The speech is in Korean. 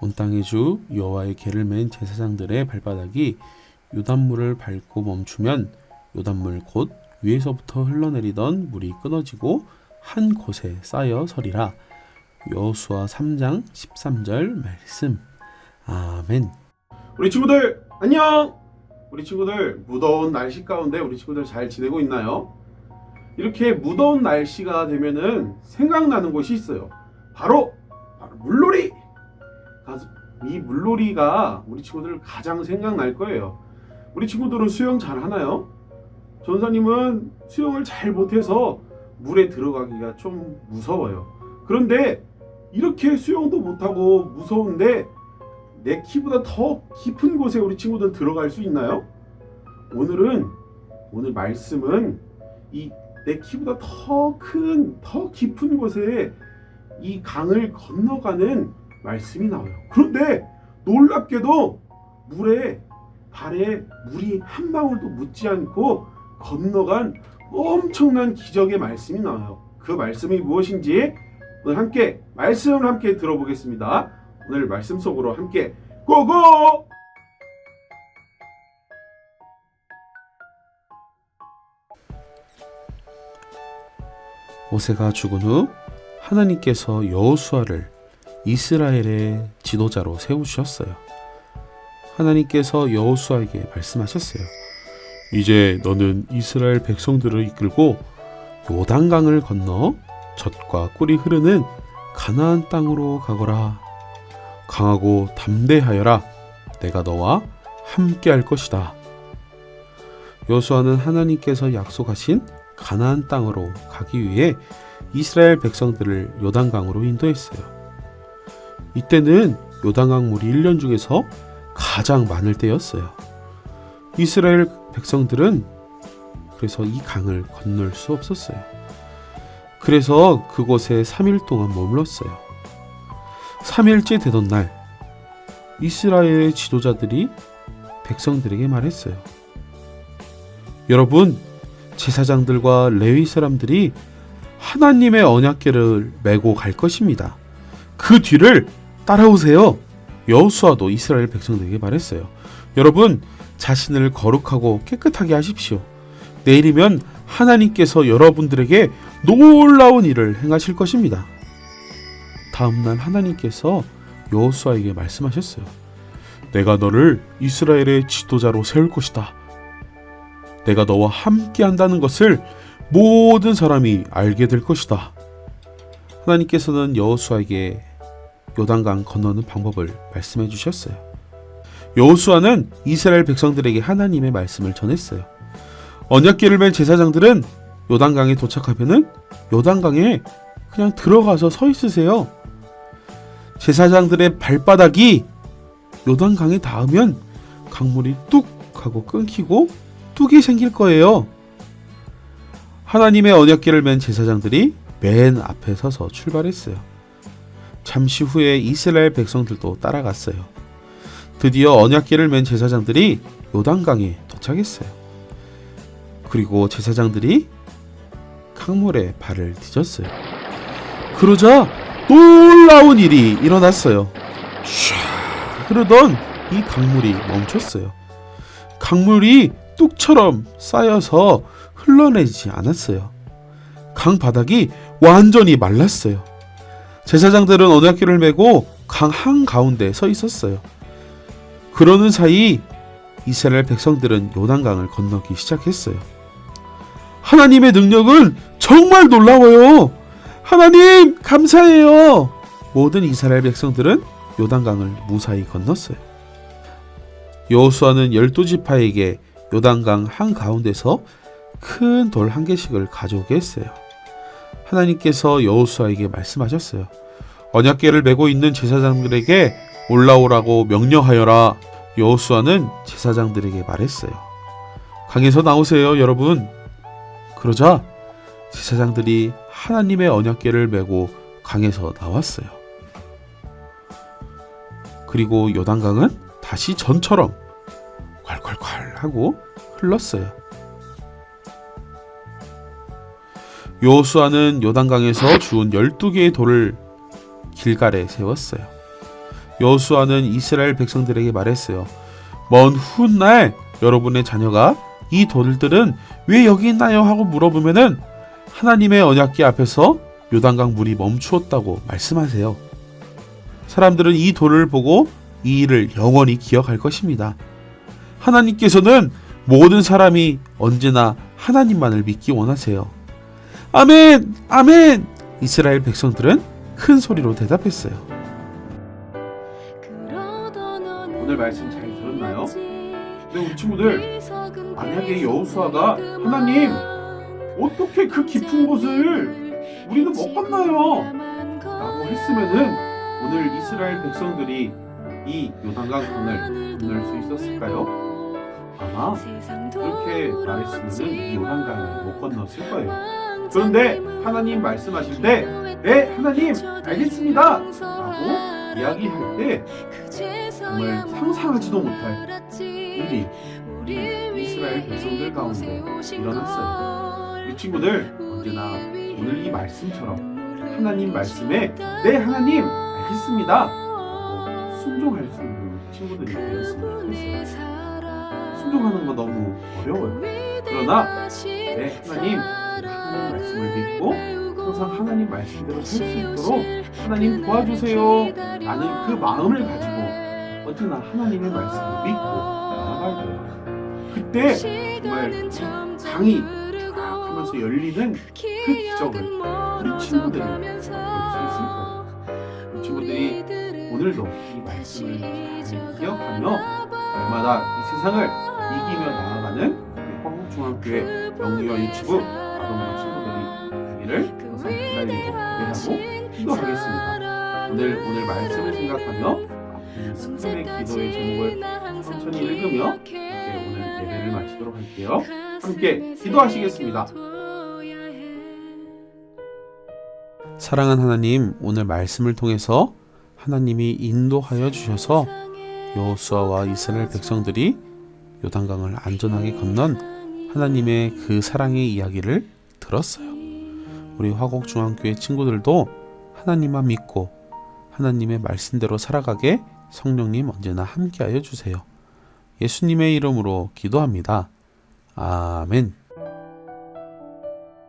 온 땅의 주 여호와의 계를 맨 제사장들의 발바닥이 요단물을 밟고 멈추면 요단물 곧 위에서부터 흘러내리던 물이 끊어지고 한 곳에 쌓여 서리라. 여호수아 3장 13절 말씀. 아멘. 우리 친구들 안녕. 우리 친구들 무더운 날씨 가운데 우리 친구들 잘 지내고 있나요? 이렇게 무더운 날씨가 되면은 생각나는 곳이 있어요. 바로 물놀이. 이 물놀이가 우리 친구들 가장 생각날 거예요. 우리 친구들은 수영 잘 하나요? 전사님은 수영을 잘 못해서 물에 들어가기가 좀 무서워요. 그런데 이렇게 수영도 못하고 무서운데 내 키보다 더 깊은 곳에 우리 친구들 들어갈 수 있나요? 오늘 말씀은 이 내 키보다 더 깊은 곳에 이 강을 건너가는 말씀이 나와요. 그런데 놀랍게도 발에 물이 한 방울도 묻지 않고 건너간 엄청난 기적의 말씀이 나와요. 그 말씀이 무엇인지 오늘 말씀을 함께 들어보겠습니다. 오늘 말씀 속으로 함께 고고! 모세가 죽은 후 하나님께서 여호수아를 이스라엘의 지도자로 세우셨어요. 하나님께서 여호수아에게 말씀하셨어요. 이제 너는 이스라엘 백성들을 이끌고 요단강을 건너 젖과 꿀이 흐르는 가나안 땅으로 가거라. 강하고 담대하여라. 내가 너와 함께 할 것이다. 여호수아는 하나님께서 약속하신 가나안 땅으로 가기 위해 이스라엘 백성들을 요단강으로 인도했어요. 이때는 요단강 물이 1년 중에서 가장 많을 때였어요. 이스라엘 백성들은 그래서 이 강을 건널 수 없었어요. 그래서 그곳에 3일 동안 머물렀어요. 3일째 되던 날 이스라엘의 지도자들이 백성들에게 말했어요. 여러분, 제사장들과 레위 사람들이 하나님의 언약궤를 메고 갈 것입니다. 그 뒤를 따라오세요. 여호수아도 이스라엘 백성들에게 말했어요. 여러분, 자신을 거룩하고 깨끗하게 하십시오. 내일이면 하나님께서 여러분들에게 놀라운 일을 행하실 것입니다. 다음날 하나님께서 여호수아에게 말씀하셨어요. 내가 너를 이스라엘의 지도자로 세울 것이다. 내가 너와 함께 한다는 것을 모든 사람이 알게 될 것이다. 하나님께서는 여호수아에게 요단강 건너는 방법을 말씀해 주셨어요. 여호수아는 이스라엘 백성들에게 하나님의 말씀을 전했어요. 언약궤를 맨 제사장들은 요단강에 도착하면은 요단강에 그냥 들어가서 서 있으세요. 제사장들의 발바닥이 요단강에 닿으면 강물이 뚝 하고 끊기고 뚝이 생길 거예요. 하나님의 언약궤를 맨 제사장들이 맨 앞에 서서 출발했어요. 잠시 후에 이스라엘 백성들도 따라갔어요. 드디어 언약궤를 맨 제사장들이 요단강에 도착했어요. 그리고 제사장들이 강물에 발을 디뎠어요. 그러자 놀라운 일이 일어났어요. 샤 흐르던 이 강물이 멈췄어요. 강물이 뚝처럼 쌓여서 흘러내리지 않았어요. 강 바닥이 완전히 말랐어요. 제사장들은 언약궤를 메고 강 한가운데 서 있었어요. 그러는 사이 이스라엘 백성들은 요단강을 건너기 시작했어요. 하나님의 능력은 정말 놀라워요. 하나님 감사해요. 모든 이스라엘 백성들은 요단강을 무사히 건넜어요. 여호수아는 12지파에게 요단강 한가운데서 큰 돌 한 개씩을 가져오게 했어요. 하나님께서 여호수아에게 말씀하셨어요. 언약궤를 메고 있는 제사장들에게 올라오라고 명령하여라. 여호수아는 제사장들에게 말했어요. 강에서 나오세요, 여러분. 그러자 제사장들이 하나님의 언약궤를 메고 강에서 나왔어요. 그리고 요단강은 다시 전처럼 콸콸콸 하고 흘렀어요. 여호수아는 요단강에서 주운 12개의 돌을 길갈에 세웠어요. 여호수아는 이스라엘 백성들에게 말했어요. 먼 훗날 여러분의 자녀가 이 돌들은 왜 여기 있나요? 하고 물어보면은 하나님의 언약궤 앞에서 요단강 물이 멈추었다고 말씀하세요. 사람들은 이 돌을 보고 이 일을 영원히 기억할 것입니다. 하나님께서는 모든 사람이 언제나 하나님만을 믿기 원하세요. 아멘! 아멘! 이스라엘 백성들은 큰 소리로 대답했어요. 오늘 말씀 잘 들었나요? 네, 우리 친구들, 만약에 여호수아가 하나님, 어떻게 그 깊은 곳을 우리는 못 건너요? 라고 했으면은 오늘 이스라엘 백성들이 이 요단강 강을 건널 수 있었을까요? 아마 그렇게 말했으면 이 요단강을 못 건넜을 거예요. 그런데 하나님 말씀하실 때 네 하나님 알겠습니다 라고 이야기할 때 정말 상상하지도 못할 일이 이스라엘 백성들 가운데 일어났어요. 우리 친구들 언제나 오늘 이 말씀처럼 하나님 말씀에 네 하나님 알겠습니다 라고 순종할 수 있는 친구들이 되었으면 좋겠어요. 순종하는 거 너무 어려워요. 그러나 네 하나님 하나님 말씀을 믿고 항상 하나님 말씀대로 살 수 있도록 하나님 도와주세요 라는 그 마음을 가지고 언제나 하나님의 말씀을 믿고 나아가야 돼요. 그때 정말 강이 쫙 하면서 열리는 그 기적을 우리 친구들이 볼 수 있을 거예요. 우리 친구들이 오늘도 이 말씀을 잘 기억하며 날마다 이 세상을 이기며 나아가는 화곡중앙교회 영유아 유치부 아동부 친구들이 되기를 항상 기다리고 기대하고 기도하겠습니다. 오늘 말씀을 생각하며 스크린의 기도의 제목을 천천히 읽으며 이렇게 오늘 예배를 마치도록 할게요. 함께 기도하시겠습니다. 사랑하는 하나님, 오늘 말씀을 통해서 하나님이 인도하여 주셔서 여호수아와 이스라엘 백성들이 요단강을 안전하게 건넌 하나님의 그 사랑의 이야기를 들었어요. 우리 화곡중앙교회 친구들도 하나님만 믿고 하나님의 말씀대로 살아가게 성령님 언제나 함께하여 주세요. 예수님의 이름으로 기도합니다. 아멘.